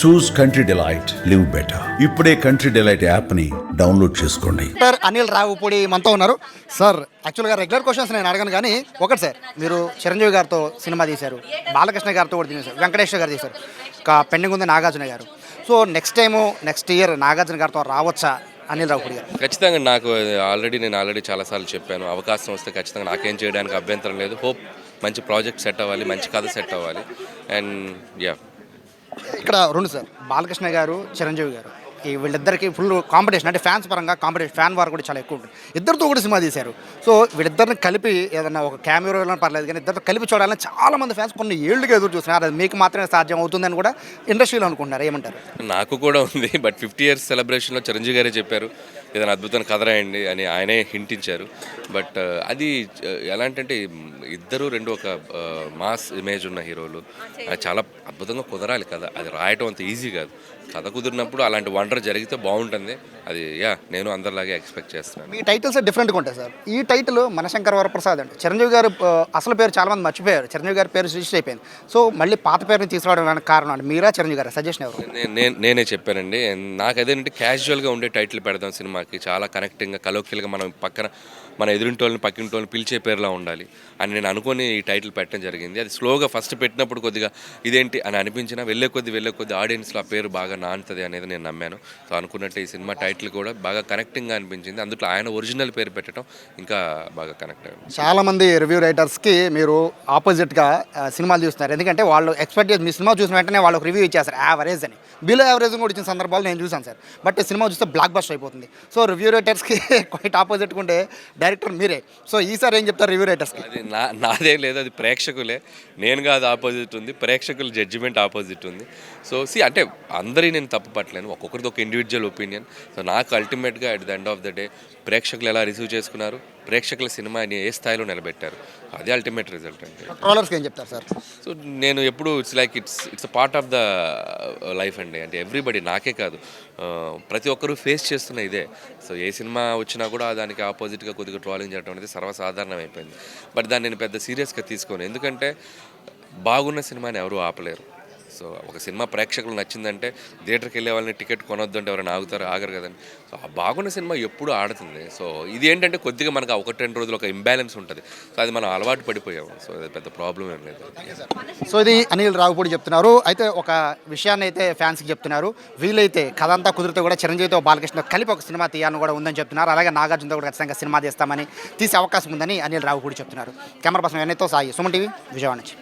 చూస్ country delight, live better. ఇప్పుడే country delight app ని download చేసుకోండి. సార్ అనిల్ రావుపూడి మనతో ఉన్నారు. సార్ యాక్చువల్గా రెగ్యులర్ క్వశ్చన్స్ నేను అడగను కానీ ఒకటి సార్, మీరు చిరంజీవి గారితో సినిమా తీశారు, బాలకృష్ణ గారితో కూడా తీశారు, వెంకటేశ్వర గారు తీశారు, ఇంకా పెండింగ్ ఉంది నాగార్జున గారు. సో నెక్స్ట్ ఇయర్ నాగార్జున గారితో రావచ్చా అనిల్ రావుపూడి గారు? ఖచ్చితంగా నాకు నేను ఆల్రెడీ చాలాసార్లు చెప్పాను, అవకాశం వస్తే ఖచ్చితంగా నాకేం చేయడానికి అభ్యంతరం లేదు. హోప్ మంచి ప్రాజెక్ట్ సెట్ అవ్వాలి, మంచి కథ సెట్ అవ్వాలి. అండ్ యా, ఇక్కడ రెండు సార్, బాలకృష్ణ గారు, చిరంజీవి గారు, ఈ వీళ్ళిద్దరికి ఫుల్ కాంపిటీషన్, అంటే ఫ్యాన్స్ పరంగా కాంపిటీషన్, ఫ్యాన్ వార్ కూడా చాలా ఎక్కువ ఉంటుంది. ఇద్దరితో కూడా సినిమా తీశారు. సో వీళ్ళిద్దరిని కలిపి ఏదన్నా ఒక కెమెరాలో పర్లేదు కానీ ఇద్దరితో కలిపి చూడాలని చాలా మంది ఫ్యాన్స్ కొన్ని ఏళ్ళుగా ఎదురు చూస్తున్నారు. అది మీకు మాత్రమే సాధ్యం అవుతుందని కూడా ఇండస్ట్రీలో అనుకుంటున్నారు. ఏమంటారు? నాకు కూడా ఉంది. బట్ 50 years సెలబ్రేషన్లో చిరంజీవి గారే చెప్పారు ఏదైనా అద్భుతమైన కథ రాయండి అని, ఆయనే హింట్ ఇచ్చారు. బట్ అది ఎలాంటంటే ఇద్దరు రెండు ఒక మాస్ ఇమేజ్ ఉన్న హీరోలు, అది చాలా అద్భుతంగా కుదరాలి కథ. అది రాయటం అంత ఈజీ కాదు. కథ కుదిరినప్పుడు అలాంటి వండర్ జరిగితే బాగుంటుంది. అది నేను అందరిలాగే ఎక్స్పెక్ట్ చేస్తున్నాను. మీ టైటిల్స్ డిఫరెంట్గా ఉంటాయి సార్. ఈ టైటిల్ మనశంకర్ వరప్రసాద్ అండి. చిరంజీవి గారు అసలు పేరు చాలా మంది మర్చిపోయారు. చిరంజీవి గారి పేరు రిజిస్టర్ అయిపోయింది. సో మళ్ళీ పాత పేరుని తీసుకురావడానికి కారణం అంటే మీరా, చిరంజీవి గారు సజెషన్ ఎవరు? నేనే చెప్పానండి. నాకు అదేంటే క్యాజువల్గా ఉండే టైటిల్ పెడదాం సినిమాకి, చాలా కనెక్టింగ్గా కలోక్యల్గా మనం పక్కన మన ఎదురింటోళ్ళని పక్కింటోళ్ళని పిలిచే పేరులా ఉండాలి అని నేను అనుకుని ఈ టైటిల్ పెట్టడం జరిగింది. అది స్లోగా ఫస్ట్ పెట్టినప్పుడు కొద్దిగా ఇదేంటి అని అనిపించినా వెళ్ళే కొద్ది ఆడియన్స్లో ఆ పేరు బాగా నానుతుంది అనేది నేను నమ్మాను. సో అనుకున్నట్టు ఈ సినిమా టైటిల్ కూడా బాగా కనెక్టింగ్గా అనిపించింది. అందులో ఆయన ఒరిజినల్ పేరు పెట్టడం ఇంకా బాగా కనెక్ట్ అయ్యింది. చాలామంది రివ్యూ రైటర్స్కి మీరు ఆపోజిట్గా సినిమాలు చూస్తున్నారు. ఎందుకంటే వాళ్ళు ఎక్స్పెక్ట్ చేసి మీ సినిమా చూసిన వెంటనే వాళ్ళకి రివ్యూ ఇచ్చేస్తారు యావరేజ్ అని. బిలో యావరేజ్ కూడా ఇచ్చిన సందర్భాలు నేను చూసాను సార్. బట్ సినిమా చూస్తే బ్లాక్ బస్టర్ అయిపోతుంది. సో రివ్యూ రైటర్స్కి క్వైట్ ఆపోజిట్ ఉంటే డైరెక్టర్ మీరే. సో ఈసారి ఏం చెప్తారు రివ్యూ రైటర్స్కి? అది నాదేం లేదు, అది ప్రేక్షకులే. నేను కాదు ఆపోజిట్ ఉంది, ప్రేక్షకుల జడ్జిమెంట్ ఆపోజిట్ ఉంది. సో అంటే అందరి నేను తప్పు పట్టలేను, ఒక్కొక్కరిది ఒక ఇండివిజువల్ ఒపీనియన్. సో నాకు అల్టిమేట్గా at the end of the day ప్రేక్షకులు ఎలా రిసీవ్ చేసుకున్నారు, ప్రేక్షకుల సినిమాని ఏ స్థాయిలో నిలబెట్టారు, అదే అల్టిమేట్ రిజల్ట్ అండి. ట్రోలర్స్కి ఏం చెప్తారు సార్? సో నేను ఎప్పుడు it's a part of the life అండి. అంటే ఎవ్రీబడి, నాకే కాదు ప్రతి ఒక్కరూ ఫేస్ చేస్తున్న ఇదే. సో ఏ సినిమా వచ్చినా కూడా దానికి ఆపోజిట్గా కొద్దిగా ట్రోలింగ్ చేయడం అనేది సర్వసాధారణం అయిపోయింది. బట్ దాన్ని నేను పెద్ద సీరియస్గా తీసుకోను, ఎందుకంటే బాగున్న సినిమాని ఎవరూ ఆపలేరు. సో ఒక సినిమా ప్రేక్షకులు నచ్చిందంటే థియేటర్కి వెళ్ళే వాళ్ళని టికెట్ కొనొద్దు అంటే ఎవరైనా ఆగరు కదండి. సో ఆ బాగున్న సినిమా ఎప్పుడు ఆడుతుంది. సో ఇది ఏంటంటే కొద్దిగా మనకు 1-2 రోజులు ఒక ఇంబ్యాలెన్స్ ఉంటుంది. సో అది మనం అలవాటు పడిపోయాము. సో అది పెద్ద ప్రాబ్లం ఏం లేదు. సో ఇది అనిల్ రావుపూడి చెప్తున్నారు. అయితే ఒక విషయాన్ని అయితే ఫ్యాన్స్కి చెప్తున్నారు, వీలైతే కథ అంతా కుదిరితే కూడా చిరంజీవితో బాలకృష్ణ కలిపి ఒక సినిమా తీయాలని కూడా ఉందని చెప్తున్నారు. అలాగే నాగార్జునతో కూడా ఖచ్చితంగా సినిమా తీస్తామని, తీసే అవకాశం ఉందని అనిల్ రావుపూడి చెప్తున్నారు. కెమెరా పర్సన్ ఎన్నైతో సాయి, సుమన్ టీవీ, విజయవాడ నుంచి.